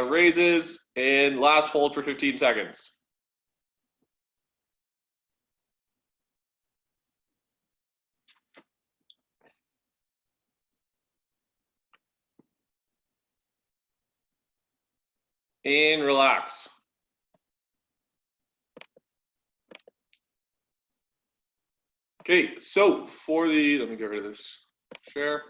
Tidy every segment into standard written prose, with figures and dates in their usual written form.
raises, and last hold for 15 seconds. And relax. Okay, so for the, let me get rid of this share.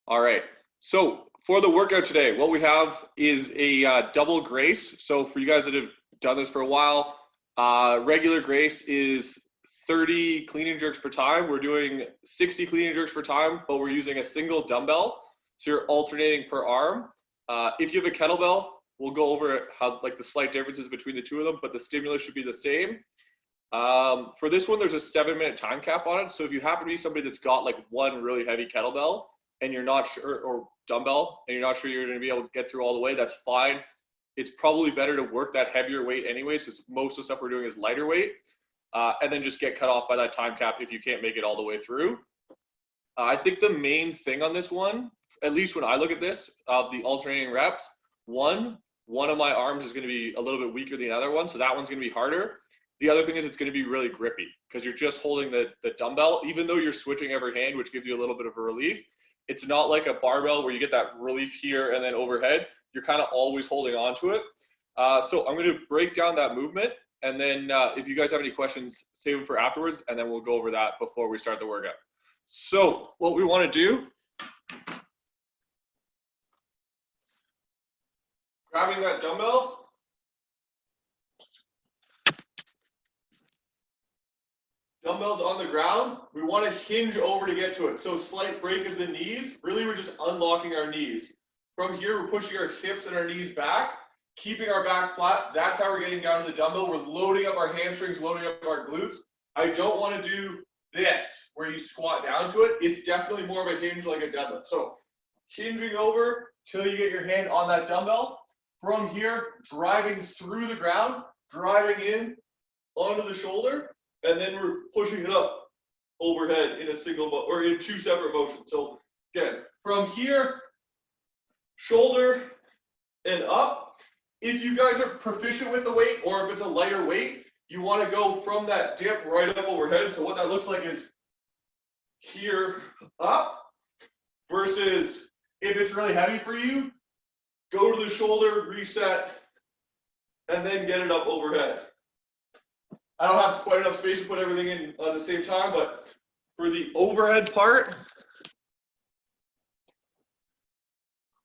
All right, so for the workout today, what we have is a double grace. So for you guys that have done this for a while, regular grace is 30 clean and jerks per time. We're doing 60 clean and jerks per time, but we're using a single dumbbell. So you're alternating per arm. If you have a kettlebell, we'll go over how like the slight differences between the two of them, but the stimulus should be the same. For this one, there's a 7-minute time cap on it. So if you happen to be somebody that's got like one really heavy kettlebell and you're not sure, or dumbbell, and you're not sure you're going to be able to get through all the way, that's fine. It's probably better to work that heavier weight anyways, because most of the stuff we're doing is lighter weight, and then just get cut off by that time cap if you can't make it all the way through. I think the main thing on this one, at least when I look at this, the alternating reps, one of my arms is going to be a little bit weaker than the other one, so that one's going to be harder. The other thing is it's going to be really grippy because you're just holding the dumbbell, even though you're switching every hand, which gives you a little bit of a relief. It's not like a barbell where you get that relief here and then overhead. You're kind of always holding on to it. So I'm going to break down that movement, and then if you guys have any questions, save them for afterwards, and then we'll go over that before we start the workout. So what we want to do, grabbing that dumbbell, dumbbells on the ground, we want to hinge over to get to it. So slight break of the knees, really we're just unlocking our knees. From here, we're pushing our hips and our knees back, keeping our back flat. That's how we're getting down to the dumbbell. We're loading up our hamstrings, loading up our glutes. I don't want to do this, where you squat down to it. It's definitely more of a hinge like a deadlift. So hinging over till you get your hand on that dumbbell. From here, driving through the ground, driving in onto the shoulder, and then we're pushing it up overhead in a single or in two separate motions. So again, from here, shoulder and up. If you guys are proficient with the weight, or if it's a lighter weight, you want to go from that dip right up overhead. So what that looks like is here up, versus if it's really heavy for you, go to the shoulder, reset, and then get it up overhead. I don't have quite enough space to put everything in at the same time, but for the overhead part,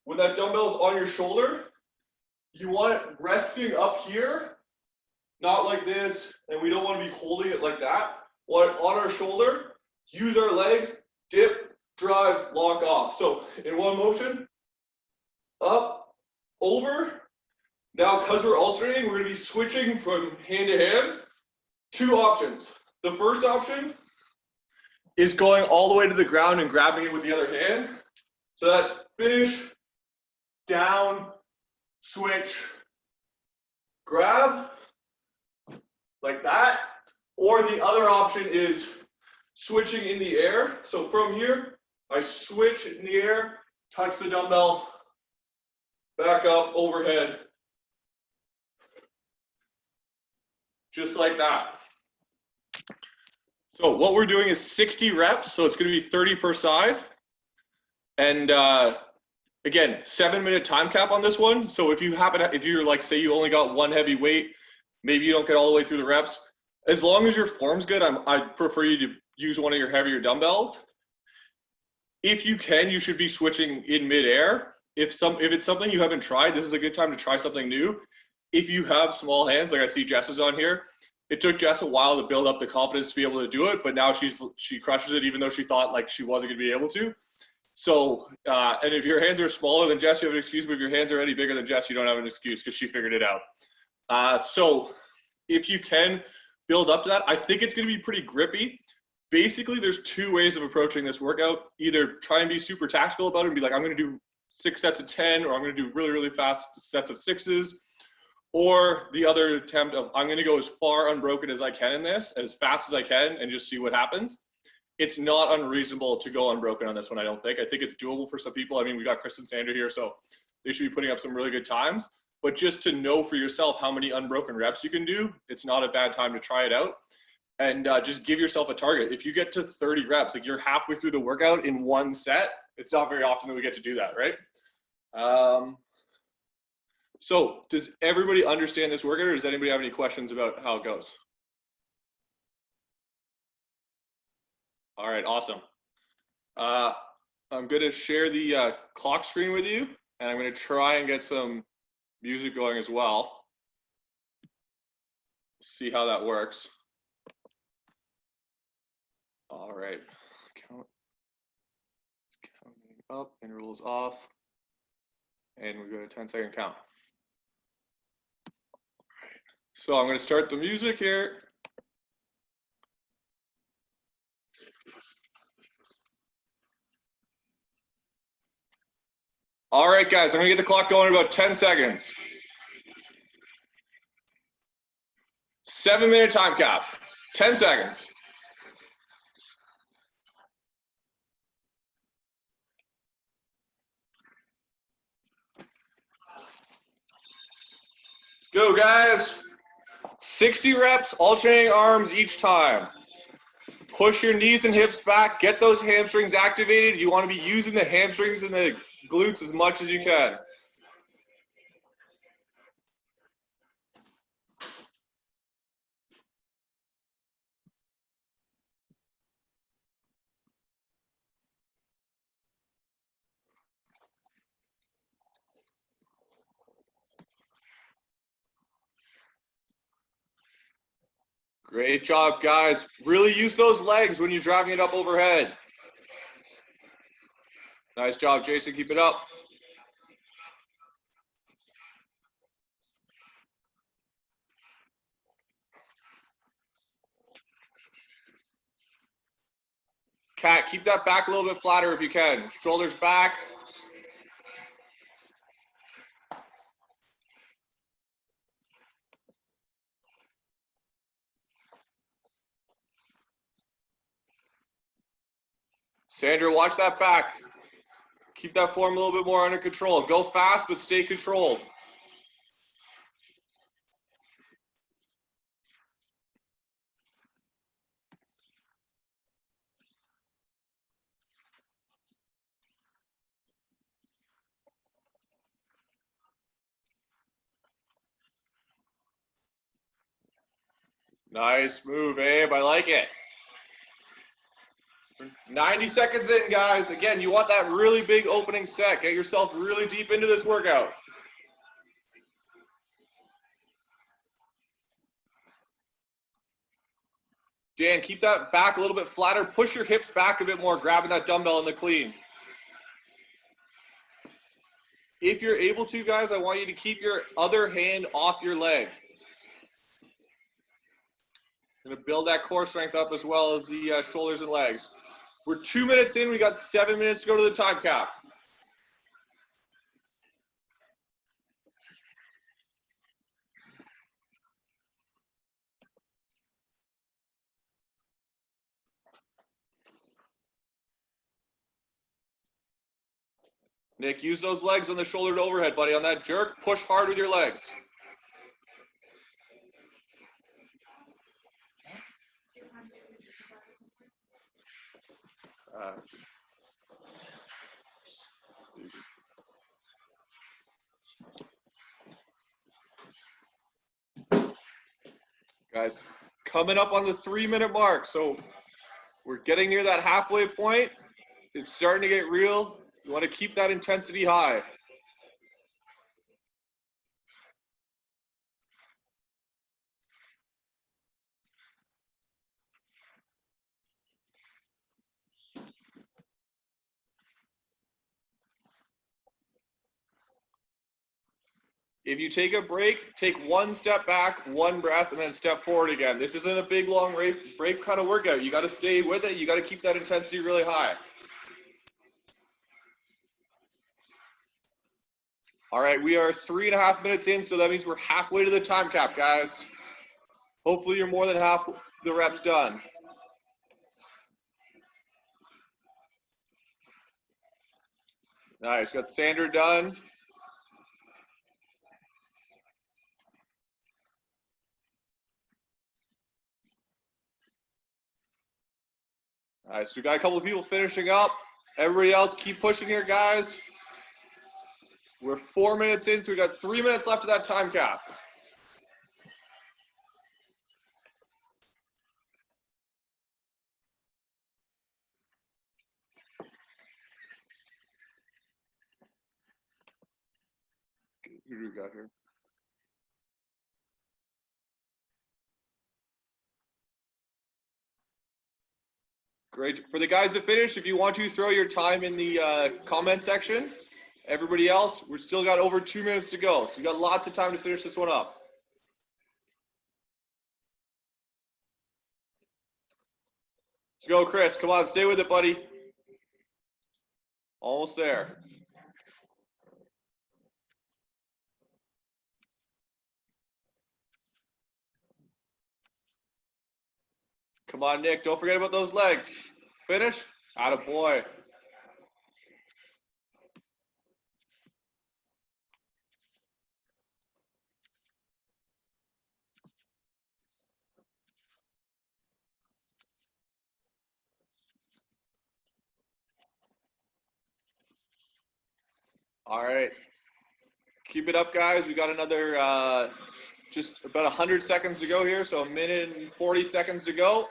when that dumbbell's on your shoulder, you want it resting up here, not like this, and we don't want to be holding it like that. Want it on our shoulder, use our legs, dip, drive, lock off. So in one motion, up, over. Now, because we're alternating, we're going to be switching from hand to hand. Two options. The first option is going all the way to the ground and grabbing it with the other hand. So that's finish, down, switch, grab, like that. Or the other option is switching in the air. So from here, I switch in the air, touch the dumbbell, back up, overhead, just like that. So what we're doing is 60 reps, so it's going to be 30 per side. And again, 7-minute time cap on this one. So if you're like, say you only got one heavy weight, maybe you don't get all the way through the reps. As long as your form's good, I prefer you to use one of your heavier dumbbells. If you can, you should be switching in midair. If it's something you haven't tried, this is a good time to try something new. If you have small hands, like I see Jess is on here, it took Jess a while to build up the confidence to be able to do it, but now she crushes it, even though she thought like she wasn't going to be able to. So, and if your hands are smaller than Jess, you have an excuse, but if your hands are any bigger than Jess, you don't have an excuse because she figured it out. So if you can build up to that, I think it's going to be pretty grippy. Basically, there's two ways of approaching this workout. Either try and be super tactical about it and be like, I'm going to do 6 sets of 10, or I'm going to do really, really fast sets of 6s. Or the other attempt of, I'm going to go as far unbroken as I can in this, as fast as I can, and just see what happens. It's not unreasonable to go unbroken on this one, I don't think. I think it's doable for some people. I mean, we got Chris and Sandra here, so they should be putting up some really good times. But just to know for yourself how many unbroken reps you can do, it's not a bad time to try it out. And just give yourself a target. If you get to 30 reps, like you're halfway through the workout in one set, it's not very often that we get to do that, right? So does everybody understand this workout, or does anybody have any questions about how it goes? All right, awesome. I'm gonna share the clock screen with you, and I'm gonna try and get some music going as well. See how that works. All right, counting up, intervals off, and we go to 10-second count. So I'm going to start the music here. All right, guys, I'm going to get the clock going in about 10 seconds. 7-minute time cap, 10 seconds. Let's go, guys. 60 reps, alternating arms each time. Push your knees and hips back. Get those hamstrings activated. You want to be using the hamstrings and the glutes as much as you can. Great job, guys. Really use those legs when you're driving it up overhead. Nice job, Jason. Keep it up. Kat, keep that back a little bit flatter if you can. Shoulders back. Sandra, watch that back. Keep that form a little bit more under control. Go fast, but stay controlled. Nice move, Abe. I like it. 90 seconds in, guys. Again, you want that really big opening set. Get yourself really deep into this workout. Dan, keep that back a little bit flatter. Push your hips back a bit more, grabbing that dumbbell in the clean. If you're able to, guys, I want you to keep your other hand off your leg. Gonna build that core strength up as well as the shoulders and legs. We're 2 minutes in. We got 7 minutes to go to the time cap. Nick, use those legs on the shoulder to overhead, buddy. On that jerk, push hard with your legs. Guys, coming up on the 3-minute mark. So we're getting near that halfway point. It's starting to get real. You want to keep that intensity high. If you take a break, take 1 step back, 1 breath, and then step forward again. This isn't a big, long break kind of workout. You got to stay with it. You got to keep that intensity really high. All right, we are 3.5 minutes in, so that means we're halfway to the time cap, guys. Hopefully you're more than half the reps done. Nice, got Sandra done. All right, so we got a couple of people finishing up. Everybody else, keep pushing here, guys. We're 4 minutes in, so we got 3 minutes left of that time cap. Who do we got here? Great. For the guys that finish, if you want to throw your time in the comment section. Everybody else, we've still got over 2 minutes to go. So we got lots of time to finish this one up. Let's go, Chris. Come on, stay with it, buddy. Almost there. Come on, Nick. Don't forget about those legs. Finish. Atta boy. All right. Keep it up, guys. We got another just about 100 seconds to go here. So 1 minute and 40 seconds to go.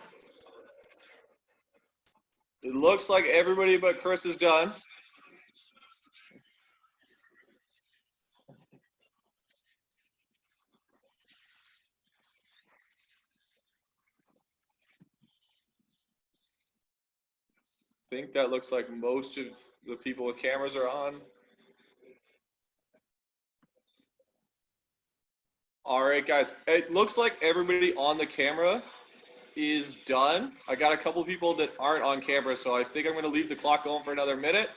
It looks like everybody but Chris is done. I think that looks like most of the people with cameras are on. All right, guys. It looks like everybody on the camera is done. I got a couple people that aren't on camera, so I think I'm going to leave the clock going for another minute.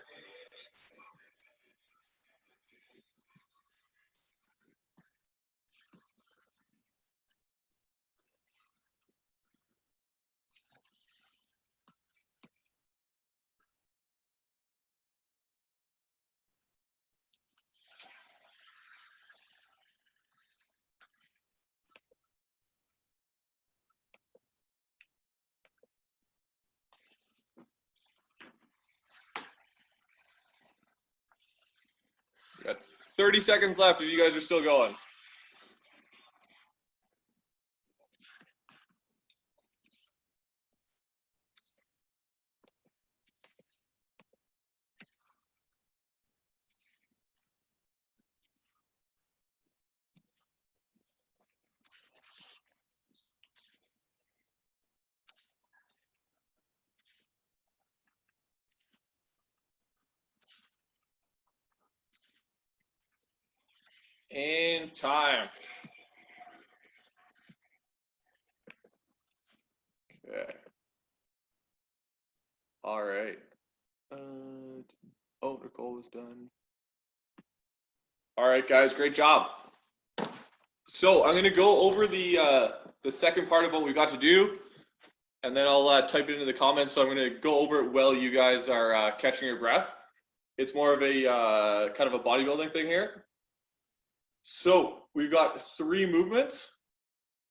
Got 30 seconds left if you guys are still going. And time. Okay. All right. Oh, Nicole was done. All right, guys, great job. So I'm going to go over the second part of what we got to do, and then I'll type it into the comments. So I'm going to go over it while you guys are catching your breath. It's more of a kind of a bodybuilding thing here. So we've got 3 movements,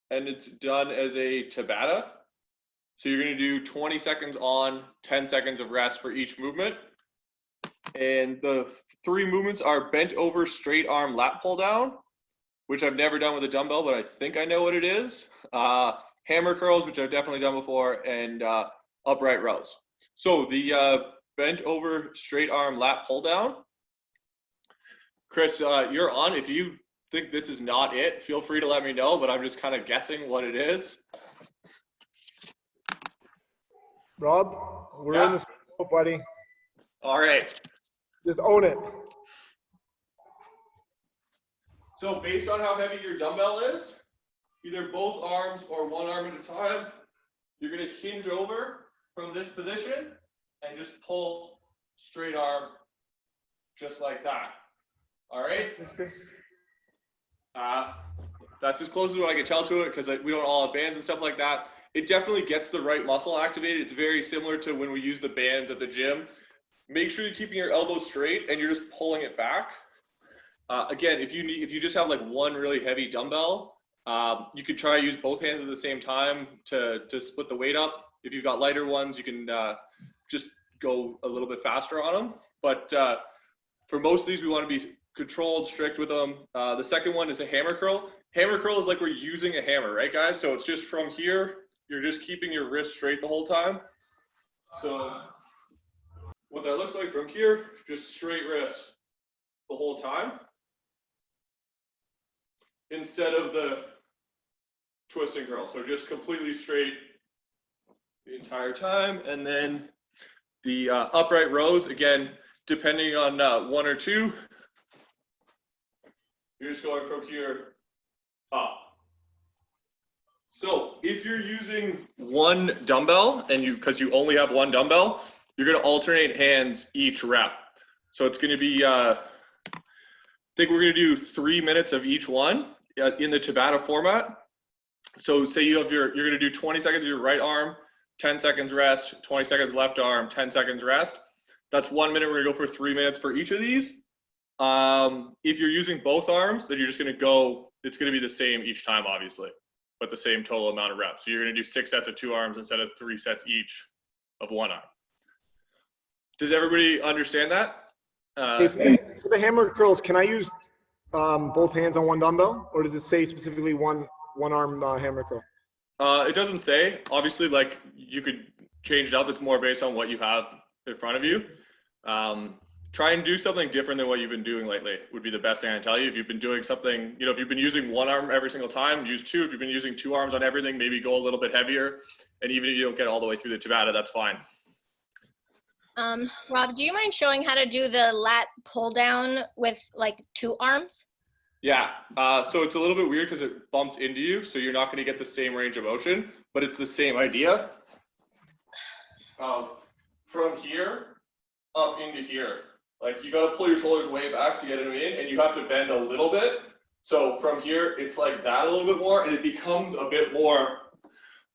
and it's done as a Tabata. So you're going to do 20 seconds on, 10 seconds of rest for each movement. And the 3 movements are bent over straight arm lat pull down, which I've never done with a dumbbell, but I think I know what it is. Hammer curls, which I've definitely done before, and upright rows. So the bent over straight arm lat pull down. Chris, you're on. If you think this is not it, feel free to let me know, but I'm just kind of guessing what it is. Rob, we're in the scope, buddy. All right. Just own it. So based on how heavy your dumbbell is, either both arms or one arm at a time, you're going to hinge over from this position and just pull straight arm just like that. All right? That's as close as what I can tell to it because we don't all have bands and stuff like that. It definitely gets the right muscle activated. It's very similar to when we use the bands at the gym. Make sure you're keeping your elbow straight and you're just pulling it back. Again, if you just have like one really heavy dumbbell, you could try to use both hands at the same time to split the weight up. If you've got lighter ones, you can just go a little bit faster on them. But for most of these, we want to be controlled, strict with them. The second one is a hammer curl. Hammer curl is like we're using a hammer, right, guys? So it's just from here, you're just keeping your wrist straight the whole time. So what that looks like from here, just straight wrist the whole time, instead of the twist and curl. So just completely straight the entire time. And then the upright rows, again, depending on one or two, you're just going from here up. So if you're using one dumbbell and because you only have one dumbbell, you're going to alternate hands each rep. So it's going to be, I think we're going to do 3 minutes of each one in the Tabata format. So say you're going to do 20 seconds of your right arm, 10 seconds rest, 20 seconds left arm, 10 seconds rest. That's 1 minute. We're going to go for 3 minutes for each of these. If you're using both arms, then you're just going to go, it's going to be the same each time, obviously, but the same total amount of reps. So you're going to do 6 sets of 2 arms instead of 3 sets each of 1 arm. Does everybody understand that? For the hammer curls, can I use both hands on one dumbbell, or does it say specifically one arm hammer curl? It doesn't say. Obviously, like, you could change it up. It's more based on what you have in front of you. Try and do something different than what you've been doing lately would be the best thing I can tell you. If you've been doing something, if you've been using one arm every single time, use 2. If you've been using 2 arms on everything, maybe go a little bit heavier. And even if you don't get all the way through the Tabata, that's fine. Rob, do you mind showing how to do the lat pull down with like 2 arms? Yeah, so it's a little bit weird because it bumps into you, so you're not going to get the same range of motion, but it's the same idea of from here up into here. Like, you got to pull your shoulders way back to get them in, and you have to bend a little bit. So from here, it's like that a little bit more, and it becomes a bit more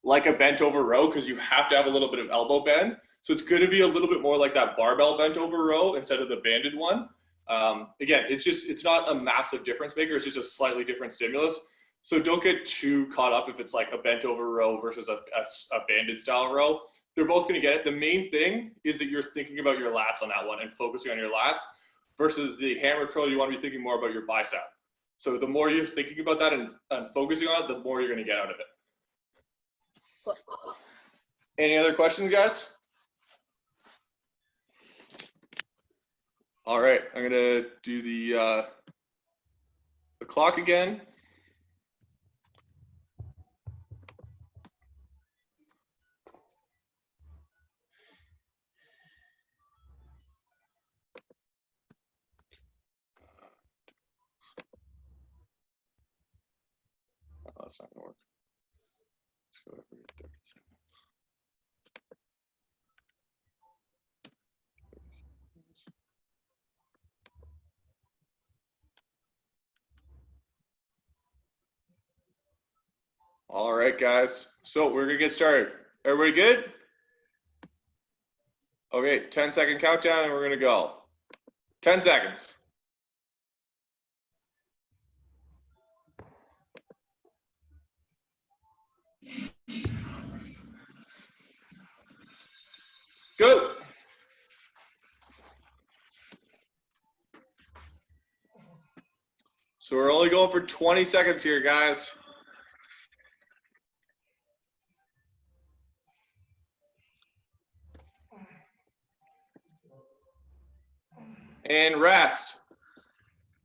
like a bent over row because you have to have a little bit of elbow bend. So it's going to be a little bit more like that barbell bent over row instead of the banded one. Again, it's not a massive difference maker. It's just a slightly different stimulus. So don't get too caught up if it's like a bent over row versus a banded style row. They're both going to get it. The main thing is that you're thinking about your lats on that one and focusing on your lats versus the hammer curl. You want to be thinking more about your bicep. So the more you're thinking about that and focusing on it, the more you're going to get out of it. Any other questions, guys? All right, I'm gonna do the clock again. Oh, that's not gonna work. Let's go every 30 seconds. All right, guys. So we're gonna get started. Everybody good? Okay, 10-second countdown and we're gonna go. 10 seconds. Go. So we're only going for 20 seconds here, guys. And rest.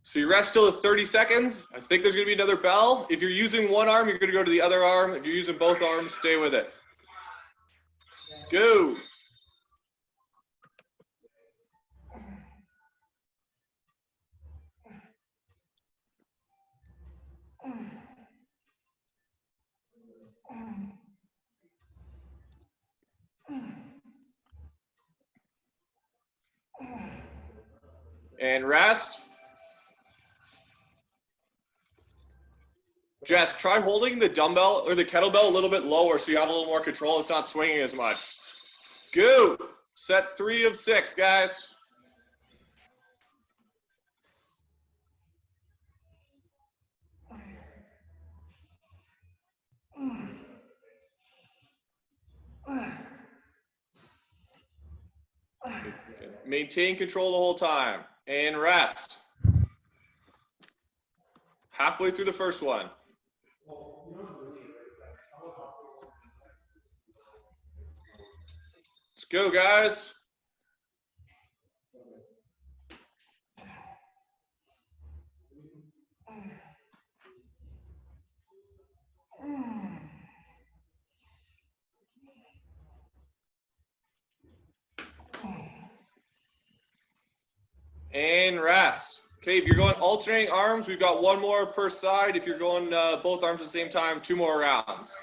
So you rest till 30 seconds. I think there's gonna be another bell. If you're using one arm, you're gonna go to the other arm. If you're using both arms, stay with it. Go. And rest. Jess, try holding the dumbbell or the kettlebell a little bit lower so you have a little more control. It's not swinging as much. Go. Set 3 of 6, guys. Maintain control the whole time. And rest. Halfway through the first one. Let's go, guys. And rest. Okay, if you're going alternating arms, we've got one more per side. If you're going both arms at the same time, 2 more rounds.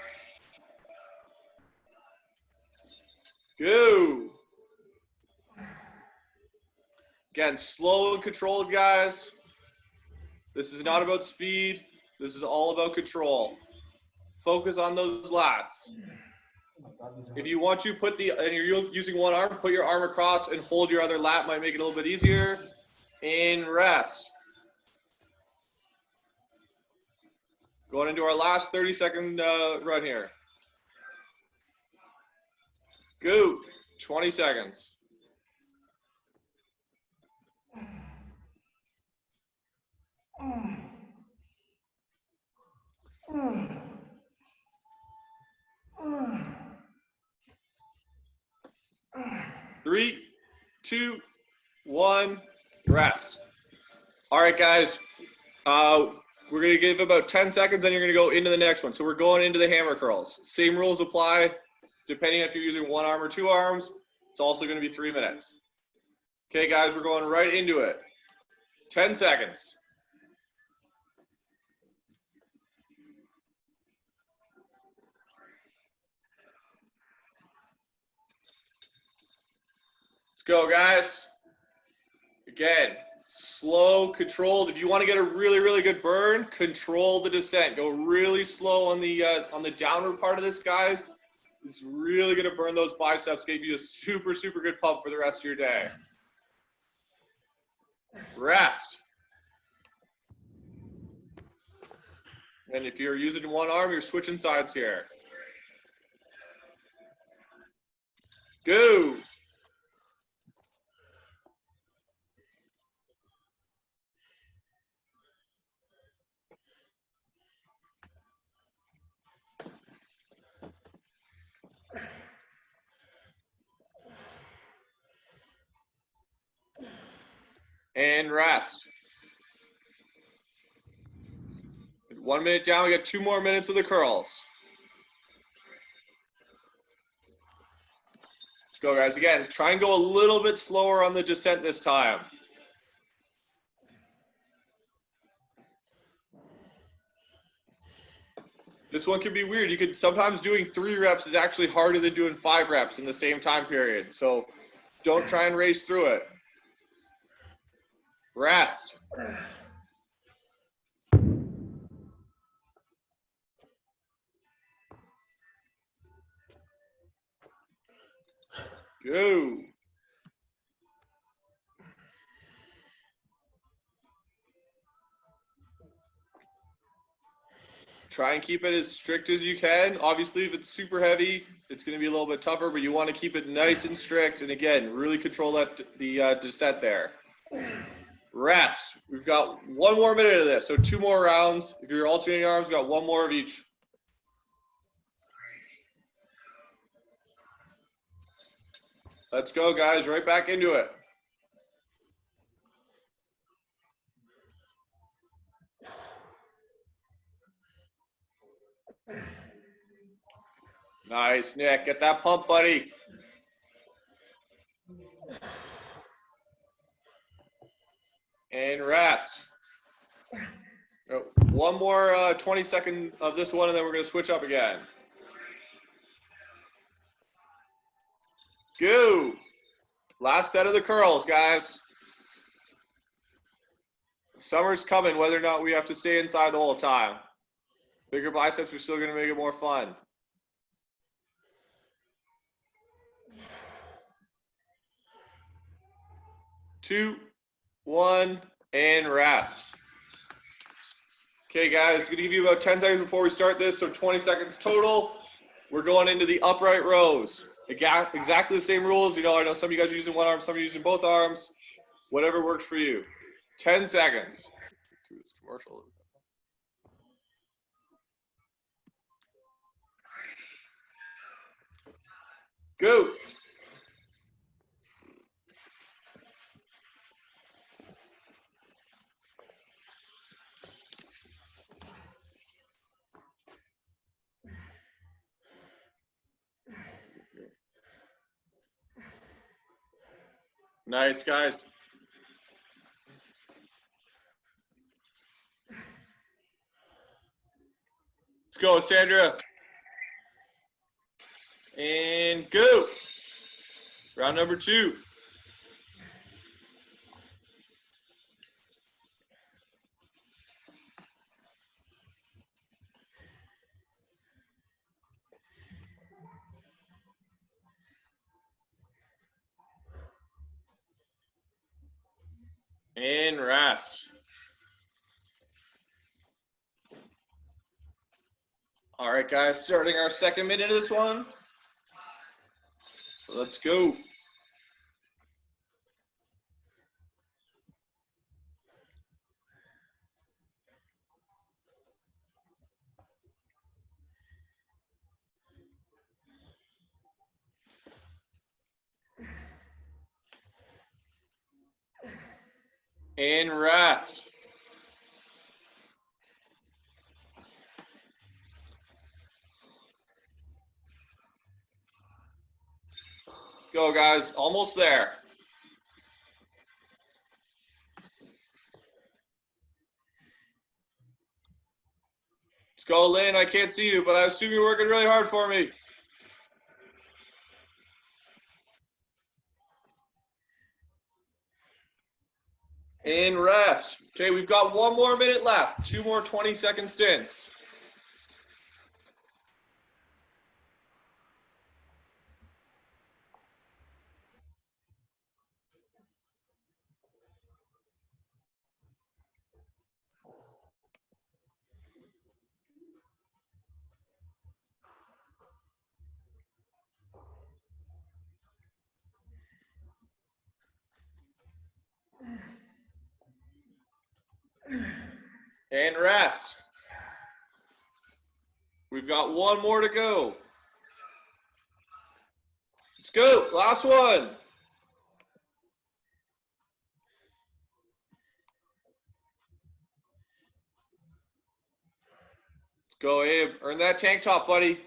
Go. Again, slow and controlled, guys. This is not about speed. This is all about control. Focus on those lats. If you want to put and you're using one arm, put your arm across and hold your other lat. Might make it a little bit easier. And rest. Going into our last 30-second run here. Go. 20 seconds. Three, 2, 1, rest. All right, guys. We're going to give about 10 seconds, and you're going to go into the next one. So we're going into the hammer curls. Same rules apply, depending if you're using one arm or 2 arms. It's also going to be 3 minutes. Okay, guys, we're going right into it. 10 seconds. Let's go, guys. Again, slow, controlled. If you want to get a really, really good burn, control the descent. Go really slow on the downward part of this, guys. It's really going to burn those biceps, give you a super, super good pump for the rest of your day. Rest. And if you're using one arm, you're switching sides here. Go. And rest. 1 minute down, we got 2 more minutes of the curls. Let's go, guys. Again, try and go a little bit slower on the descent this time. This one can be weird. You could sometimes doing 3 reps is actually harder than doing 5 reps in the same time period. So don't try and race through it. Rest. Go. Try and keep it as strict as you can. Obviously, if it's super heavy, it's going to be a little bit tougher, but you want to keep it nice and strict. And again, really control the descent there. Rest. We've got 1 more minute of this, so 2 more rounds. If you're alternating arms, we've got 1 more of each. Let's go, guys. Right back into it. Nice, Nick. Get that pump, buddy. And rest. 1 more 20-second of this one, and then we're going to switch up again. Go. Last set of the curls, guys. Summer's coming, whether or not we have to stay inside the whole time. Bigger biceps are still going to make it more fun. 2, 1, and rest. Okay, guys, I'm going to give you about 10 seconds before we start this, so 20 seconds total. We're going into the upright rows. Exactly the same rules. You know, I know some of you guys are using one arm, some are using both arms. Whatever works for you. 10 seconds. Do this commercial. Go. Nice, guys. Let's go, Sandra. And go. Round number 2. And rest. All right, guys, starting our second minute of this one. So let's go. And rest. Let's go, guys. Almost there. Let's go, Lynn. I can't see you, but I assume you're working really hard for me. And rest. Okay, we've got 1 more minute left. 2 more 20-second stints. And rest. We've got 1 more to go. Let's go. Last one. Let's go, Abe. Earn that tank top, buddy.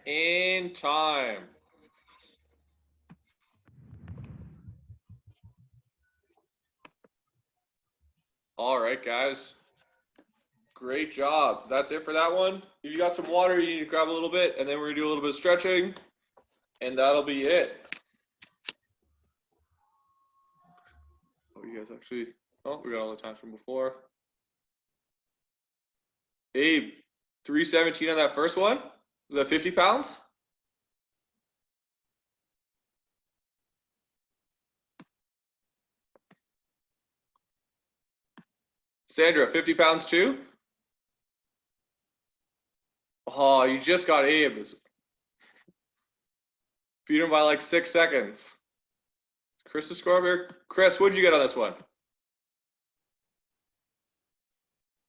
And time. All right, guys. Great job. That's it for that one. If you got some water, you need to grab a little bit, and then we're going to do a little bit of stretching, and that'll be it. Oh, you guys actually, oh, we got all the times from before. Abe, 317 on that first one? Was that 50 pounds? Sandra, 50 pounds too? Oh, you just got Abe. Beat him by like 6 seconds. Chris's score here. Chris, what'd you get on this one?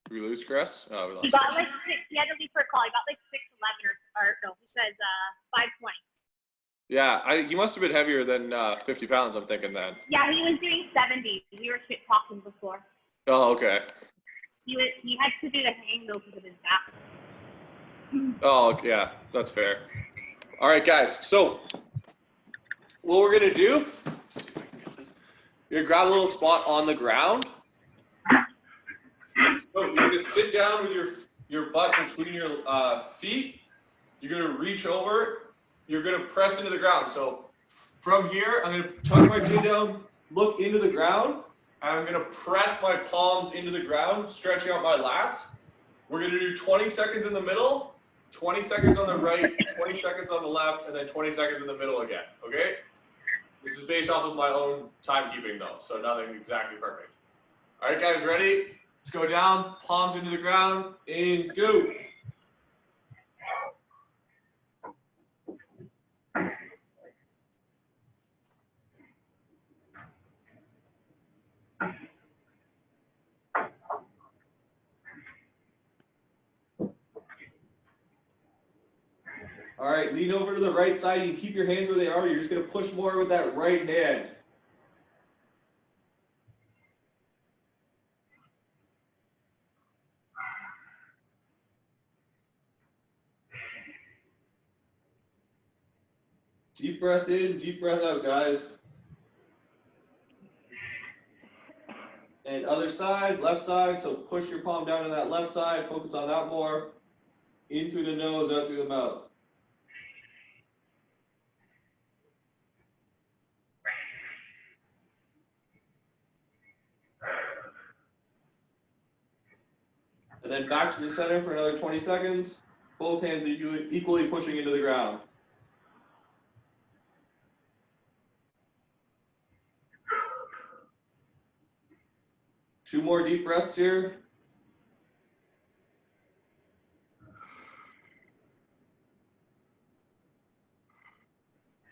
Did we lose Chris? Oh, we lost. He got Chris. like 6. He had to leave for a call. He got like 6'11" or no, he says 520. Yeah, he must have been heavier than 50 pounds, I'm thinking then. Yeah, he was doing 70. We were shit talking before. Oh, okay. He had to do the hang though because of his back. Oh, yeah, that's fair. All right, guys. So what we're gonna do? You're gonna grab a little spot on the ground. So you're gonna sit down with your butt between your feet. You're gonna reach over. You're gonna press into the ground. So from here, I'm gonna tuck my chin down, look into the ground, and I'm gonna press my palms into the ground, stretching out my lats. We're gonna do 20 seconds in the middle, 20 seconds on the right, 20 seconds on the left, and then 20 seconds in the middle again, okay? This is based off of my own timekeeping though, so nothing exactly perfect. All right, guys, ready? Let's go down, palms into the ground, and go. All right, lean over to the right side. You keep your hands where they are. You're just going to push more with that right hand. Deep breath in, deep breath out, guys. And other side, left side. So push your palm down to that left side. Focus on that more. In through the nose, out through the mouth. And then back to the center for another 20 seconds. Both hands equally pushing into the ground. Two more deep breaths here.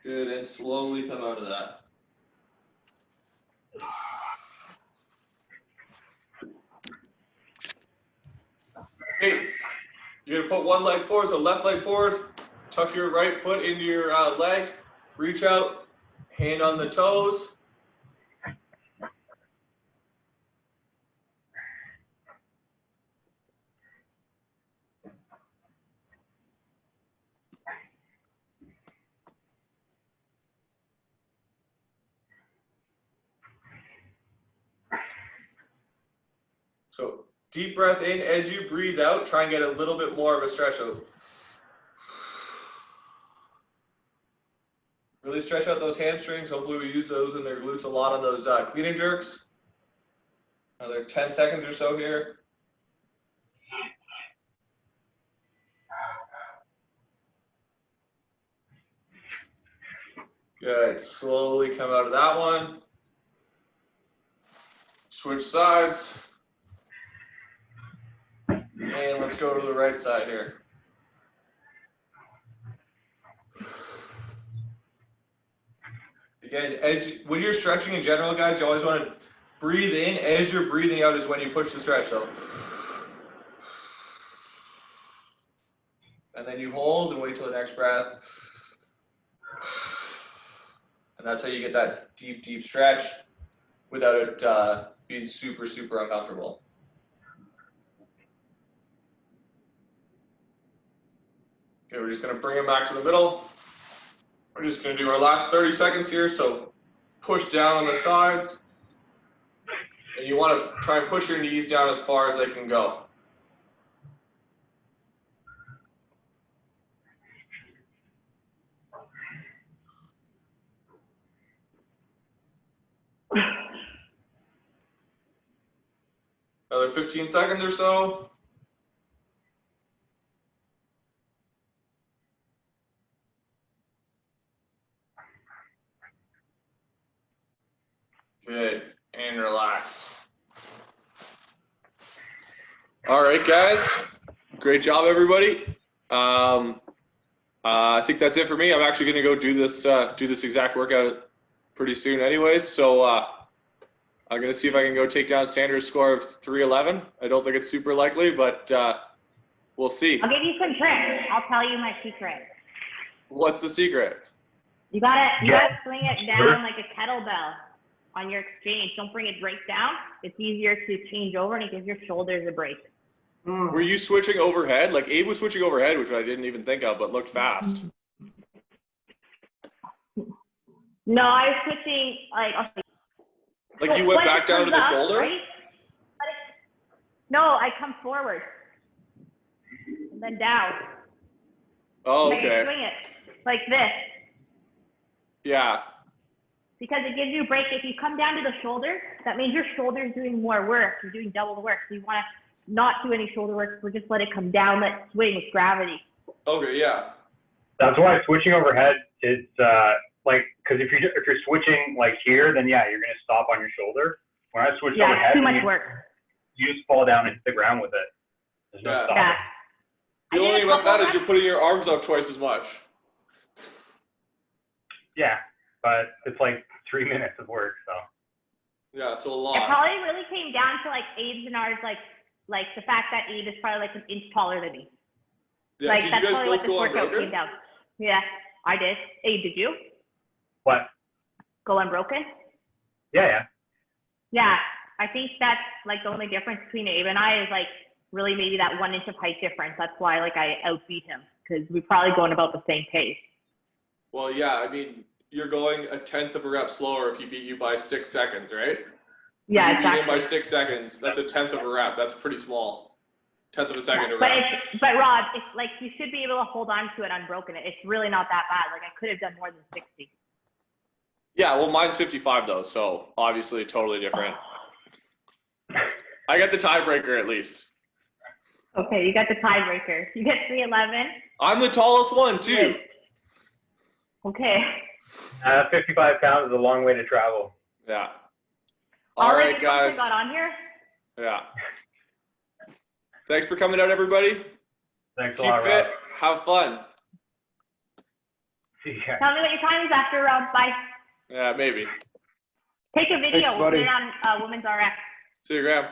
Good, and slowly come out of that. Okay, you're gonna put one leg forward, so left leg forward, tuck your right foot into your leg, reach out, hand on the toes. So deep breath in. As you breathe out, try and get a little bit more of a stretch out. Really stretch out those hamstrings. Hopefully we use those in their glutes a lot on those clean and jerks. Another 10 seconds or so here. Good. Slowly come out of that one. Switch sides. And let's go to the right side here. Again, when you're stretching in general, guys, you always want to breathe in. As you're breathing out is when you push the stretch. So, and then you hold and wait till the next breath. And that's how you get that deep, deep stretch without it being super, super uncomfortable. Okay, we're just going to bring it back to the middle. We're just going to do our last 30 seconds here. So push down on the sides. And you want to try and push your knees down as far as they can go. Another 15 seconds or so. Good, and relax. All right, guys. Great job, everybody. I think that's it for me. I'm actually going to go do this exact workout pretty soon, anyways. So I'm going to see if I can go take down Sandra's score of 311. I don't think it's super likely, but we'll see. I'll give you some tricks. I'll tell you my secret. What's the secret? You gotta swing it down like a kettlebell on your exchange. Don't bring it right down. It's easier to change over and it gives your shoulders a break. Were you switching overhead? Like Abe was switching overhead, which I didn't even think of, but looked fast. No, I was switching like you went when back it down to comes the up, shoulder? right? No, I come forward and then down. Oh, Like okay. I swing it like this. Yeah. Because it gives you a break. If you come down to the shoulder, that means your shoulder is doing more work. You're doing double the work. So you want to not do any shoulder work. So just let it come down, let it swing with gravity. Okay, yeah. That's why switching overhead is because if you're switching like here, then yeah, you're gonna stop on your shoulder. When I switched overhead, It's too much work. you just fall down and hit the ground with it. There's no Yeah. stopping. Yeah. The only thing about that is you're putting your arms up twice as much. Yeah, but it's like 3 minutes of work, so. Yeah, so a It lot. probably really came down to like Abe's and ours, like the fact that Abe is probably like an inch taller than me. Yeah, Like did you that's guys probably what both this go workout unbroken? came down. Yeah, I did. Abe, did you What? go unbroken? Yeah. Yeah, I think that's like the only difference between Abe and I is like really maybe that 1 inch of height difference. That's why like I outbeat him because we're probably going about the same pace. Well, yeah, I mean, you're going 1/10 of a rep slower if he beat you by 6 seconds, right? Yeah, If you beat him by exactly. 6 seconds, that's 1/10 of a rep. That's pretty small. 1/10 of a second Yeah, a rep. but Rod, it's like you should be able to hold on to it unbroken. It's really not that bad. Like I could have done more than 60. Yeah, well, mine's 55 though, so obviously totally different. I get the tiebreaker at least. Okay, you got the tiebreaker. You get 311. I'm the tallest one too. Okay. 55 pounds is a long way to travel. Yeah. All Already right, guys. got on here. Yeah. Thanks for coming out, everybody. Thanks a Keep lot, fit. Rob. Have fun. See ya. Tell me what your time is after Rob. Bye. Yeah, maybe. Take a video. Thanks, We'll put buddy. it on Women's RX. See you, Graham.